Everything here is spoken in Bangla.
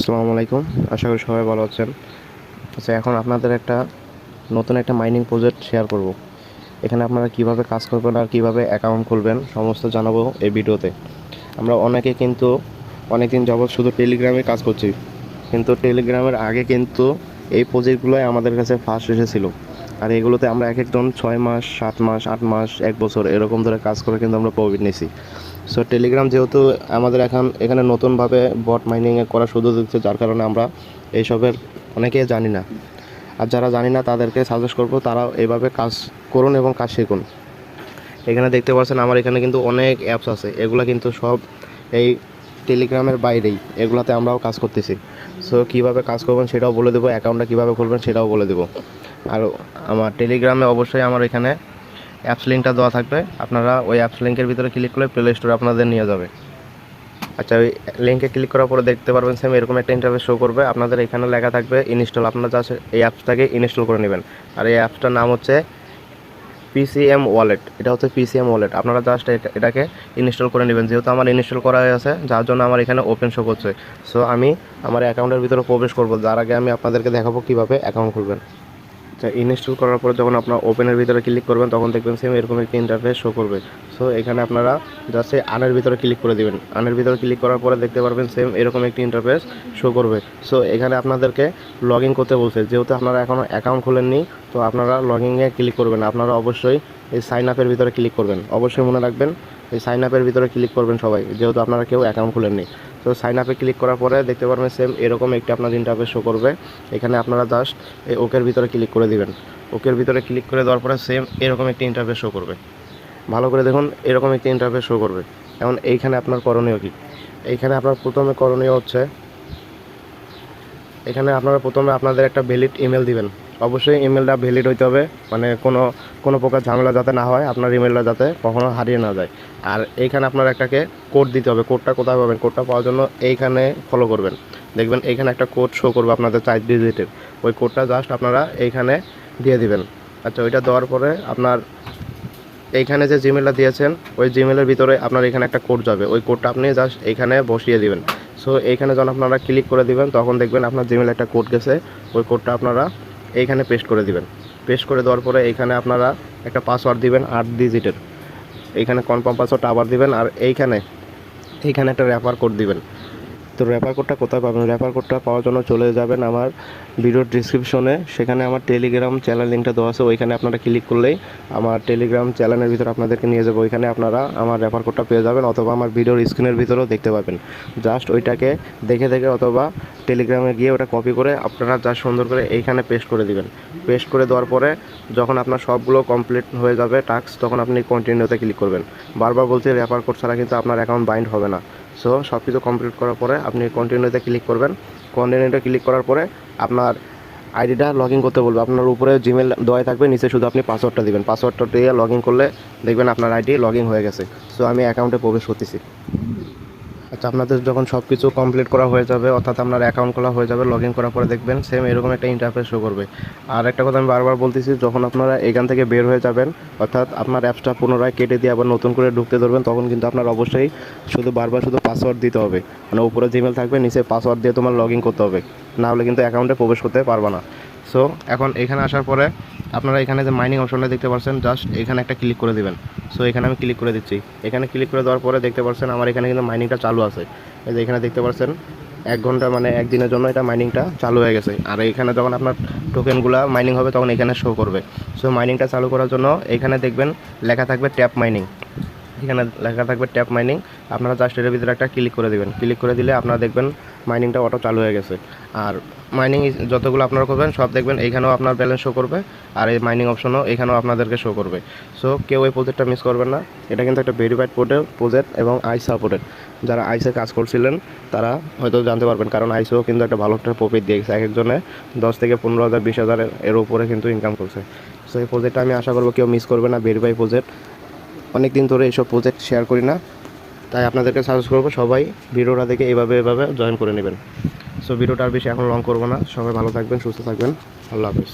আসসালামু আলাইকুম। আশা করি সবাই ভালো আছেন। আচ্ছা, এখন আপনাদের নতুন একটা মাইনিং প্রজেক্ট শেয়ার করব। এখানে আপনারা কিভাবে কাজ করবেন আর কিভাবে অ্যাকাউন্ট খুলবেন সমস্ত জানাবো এই ভিডিওতে। আমরা অনেকে কিন্তু অনেকদিন যাবৎ শুধু টেলিগ্রামে কাজ করছি, কিন্তু টেলিগ্রামের আগে কিন্তু এই প্রজেক্টগুলোই আমাদের কাছে ফার্স্ট এসেছিলো। আর এগুলোতে আমরা এক একজন 6 মাস, 7 মাস, 8 মাস, 1 বছর এরকম ধরে কাজ করে কিন্তু আমরা প্রফিট নিয়েছি। সো টেলিগ্রাম যেহেতু আমাদের এখানে নতুনভাবে বট মাইনিং করার সুযোগ দিচ্ছে, যার কারণে আমরা এইসবের অনেকেই জানি না। আর যারা জানি না তাদেরকে সাজেস্ট করব তারা এভাবে কাজ করুন এবং কাজ শিখুন। এখানে দেখতে পাচ্ছেন আমার এখানে কিন্তু অনেক অ্যাপস আছে, এগুলো কিন্তু সব এই টেলিগ্রামের বাইরেই, এগুলাতে আমরাও কাজ করতেছি। সো কীভাবে কাজ করবেন সেটাও বলে দেবো, অ্যাকাউন্টটা কীভাবে খুলবেন সেটাও বলে দেবো। আর আমার টেলিগ্রামে অবশ্যই আমার এখানে অ্যাপস লিঙ্কটা দেওয়া থাকবে, আপনারা ওই অ্যাপস লিঙ্কের ভিতরে ক্লিক করলে প্লে স্টোরে আপনাদের নিয়ে যাবে। আচ্ছা, ওই লিঙ্কে ক্লিক করার পরে দেখতে পারবেন সেম এরকম একটা ইন্টারফেস শো করবে। আপনাদের এখানে লেখা থাকবে ইনস্টল, আপনারা জাস্ট এই অ্যাপসটাকে ইনস্টল করে নেবেন। আর এই অ্যাপসটার নাম হচ্ছে পিসিএম ওয়ালেট। এটা হচ্ছে পিসিএম ওয়ালেট, আপনারা জাস্ট এটাকে ইনস্টল করে নেবেন। যেহেতু আমার ইনস্টল করা হয়ে আছে, যার জন্য আমার এখানে ওপেন শো করছে। সো আমি আমার অ্যাকাউন্টের ভিতরে প্রবেশ করব, যার আগে আমি আপনাদেরকে দেখাবো কীভাবে অ্যাকাউন্ট খুলবেন। আচ্ছা, ইনস্টল করার পরে যখন আপনার ওপেনের ভিতরে ক্লিক করবেন তখন দেখবেন সেম এরকম একটি ইন্টারফেস শো করবে। সো এখানে আপনারা জাস্ট আনের ভিতরে ক্লিক করে দেবেন। আনের ভিতরে ক্লিক করার পরে দেখতে পারবেন সেম এরকম একটি ইন্টারফেস শো করবে। সো এখানে আপনাদেরকে লগ ইন করতে বলছে, যেহেতু আপনারা এখনও অ্যাকাউন্ট খুলেননি, তো আপনারা লগ ইনে ক্লিক করবেন। আপনারা অবশ্যই এই সাইন আপের ভিতরে ক্লিক করবেন, অবশ্যই মনে রাখবেন এই সাইন আপের ভিতরে ক্লিক করবেন সবাই, যেহেতু আপনারা কেউ অ্যাকাউন্ট খুলেননি। তো সাইন আপে ক্লিক করার পরে দেখতে পারবেন সেম এরকম একটি আপনার ইন্টারফেস শো করবে। এখানে আপনারা জাস্ট এই ওকের ভিতরে ক্লিক করে দিবেন। ওকের ভিতরে ক্লিক করে দেওয়ার পরে সেম এরকম একটি ইন্টারফেস শো করবে। ভালো করে দেখুন, এরকম একটি ইন্টারফেস শো করবে। এখন এইখানে আপনার করণীয় কী? এইখানে আপনার প্রথমে করণীয় হচ্ছে, এখানে আপনারা প্রথমে আপনাদের একটা ভ্যালিড ইমেল দিবেন। অবশ্যই ইমেলটা ভ্যালিড হইতে হবে, মানে কোনো প্রকার ঝামেলা যাতে না হয়, আপনার ইমেলটা যাতে কখনো হারিয়ে না যায়। আর এইখানে আপনার একটাকে কোড দিতে হবে। কোডটা কোথায় পাবেন? কোডটা পাওয়ার জন্য এইখানে ফলো করবেন, দেখবেন এইখানে একটা কোড শো করবে আপনাদের 4 ডিজিটের। ওই কোডটা জাস্ট আপনারা এইখানে দিয়ে দিবেন। আচ্ছা, ওইটা দেওয়ার পরে আপনার এইখানে যে জিমেলটা দিয়েছেন ওই জিমেলের ভিতরে আপনার এখানে একটা কোড যাবে, ওই কোডটা আপনি জাস্ট এইখানে বসিয়ে দিবেন। সো এইখানে যখন আপনারা ক্লিক করে দিবেন তখন দেখবেন আপনার জিমেলে একটা কোড গেছে, ওই কোডটা আপনারা এইখানে পেস্ট করে দিবেন। পেস্ট করে দেওয়ার পরে এইখানে আপনারা একটা পাসওয়ার্ড দিবেন 8 ডিজিটের, এইখানে কনফার্ম পাসওয়ার্ডটা আবার দিবেন। আর এইখানে একটা রেফার কোড দিবেন। তো রেফার কোডটা কোথায় পাবেন? রেফার কোডটা পাওয়ার জন্য চলে যাবেন আমার ভিডিওর ডিসক্রিপশনে, সেখানে আমার টেলিগ্রাম চ্যানেল লিঙ্কটা দেওয়া আছে, ওইখানে আপনারা ক্লিক করলেই আমার টেলিগ্রাম চ্যানেলের ভিতরে আপনাদেরকে নিয়ে যাবো। ওইখানে আপনারা আমার রেফার কোডটা পেয়ে যাবেন, অথবা আমার ভিডিওর স্ক্রিনের ভিতরেও দেখতে পাবেন। জাস্ট ওইটাকে দেখে অথবা টেলিগ্রামে গিয়ে ওটা কপি করে আপনারা জাস্ট সুন্দর করে এইখানে পেস্ট করে দিবেন। পেস্ট করে দেওয়ার পরে যখন আপনার সবগুলো কমপ্লিট হয়ে যাবে টাস্ক, তখন আপনি কন্টিনিউতে ক্লিক করবেন। বারবার বলছি, রেফার কোড ছাড়া কিন্তু আপনার অ্যাকাউন্ট বাইন্ড হবে না। সো সব কিছু কমপ্লিট করার পরে আপনি কন্টিনিউতে ক্লিক করবেন। কন্টিনিউতে ক্লিক করার পরে আপনার আইডিটা লগ ইন করতে বলবে। আপনার উপরে জিমেল দেওয়াই থাকবে, নিচে শুধু আপনি পাসওয়ার্ডটা দিবেন। পাসওয়ার্ডটা দিয়ে লগ ইন করলে দেখবেন আপনার আইডি লগ ইন হয়ে গেছে। সো আমি অ্যাকাউন্টে প্রবেশ করতেছি। আচ্ছা, আপনাদের যখন সব কিছু কমপ্লিট করা হয়ে যাবে, অর্থাৎ আপনার অ্যাকাউন্ট খোলা হয়ে যাবে, লগ ইন করার পরে দেখবেন সেম এরকম একটা ইন্টারফেস শো করবে। আর একটা কথা আমি বারবার বলতেছি, যখন আপনারা এখান থেকে বের হয়ে যাবেন, অর্থাৎ আপনার অ্যাপসটা পুনরায় কেটে দিয়ে আবার নতুন করে ঢুকতে ধরবেন, তখন কিন্তু আপনার অবশ্যই বারবার পাসওয়ার্ড দিতে হবে। মানে উপরে জিমেল থাকবে, নিচে পাসওয়ার্ড দিয়ে তোমার লগ ইন করতে হবে, না হলে কিন্তু অ্যাকাউন্টে প্রবেশ করতে পারবে না। সো এখন এখানে আসার পরে আপনারা এখানে যে মাইনিং অপশনটা দেখতে পাচ্ছেন, জাস্ট এখানে একটা ক্লিক করে দিবেন। সো এখানে আমি ক্লিক করে দিচ্ছি। এখানে ক্লিক করে দেওয়ার পরে দেখতে পাচ্ছেন আমার এখানে কিন্তু মাইনিংটা চালু আছে। এই যে এখানে দেখতে পাচ্ছেন 1 ঘন্টা, মানে একদিনের জন্য এটা মাইনিংটা চালু হয়ে গেছে। আর এখানে যখন আপনার টোকেনগুলো মাইনিং হবে তখন এখানে শো করবে। সো মাইনিংটা চালু করার জন্য এখানে দেখবেন লেখা থাকবে ট্যাপ মাইনিং। এখানে লেখা থাকবে ট্যাপ মাইনিং, আপনারা জাস্ট এর ভিতরে একটা ক্লিক করে দেবেন। ক্লিক করে দিলে আপনারা দেখবেন মাইনিংটা অটো চালু হয়ে গেছে। আর মাইনিং যতগুলো আপনারা করবেন সব দেখবেন এইখানেও আপনার ব্যালেন্স শো করবে, আর এই মাইনিং অপশনও এখানেও আপনাদেরকে শো করবে। সো কেউ এই প্রজেক্টটা মিস করবেন না। এটা কিন্তু একটা ভেরিফাইড প্রজেক্ট এবং আইস সাপোর্টেড। যারা আইসে কাজ করছিলেন তারা হয়তো জানতে পারবেন, কারণ আইসেও কিন্তু একটা ভালো একটা প্রফিট দিয়ে গেছে। এক একজনে 10 থেকে 15,000 20,000 এর উপরে কিন্তু ইনকাম করছে। সো এই প্রজেক্টটা আমি আশা করবো কেউ মিস করবে না। ভেরিফাই প্রজেক্ট, অনেক দিন ধরে এইসব প্রজেক্ট শেয়ার করি না, তাই আপনাদেরকে সাজেস্ট করবো সবাই ভিডিওটা দেখে এভাবে জয়েন করে নেবেন। সো ভিডিওটা আর বেশি এখন লং করবো না। সবাই ভালো থাকবেন, সুস্থ থাকবেন। আল্লাহ হাফেজ।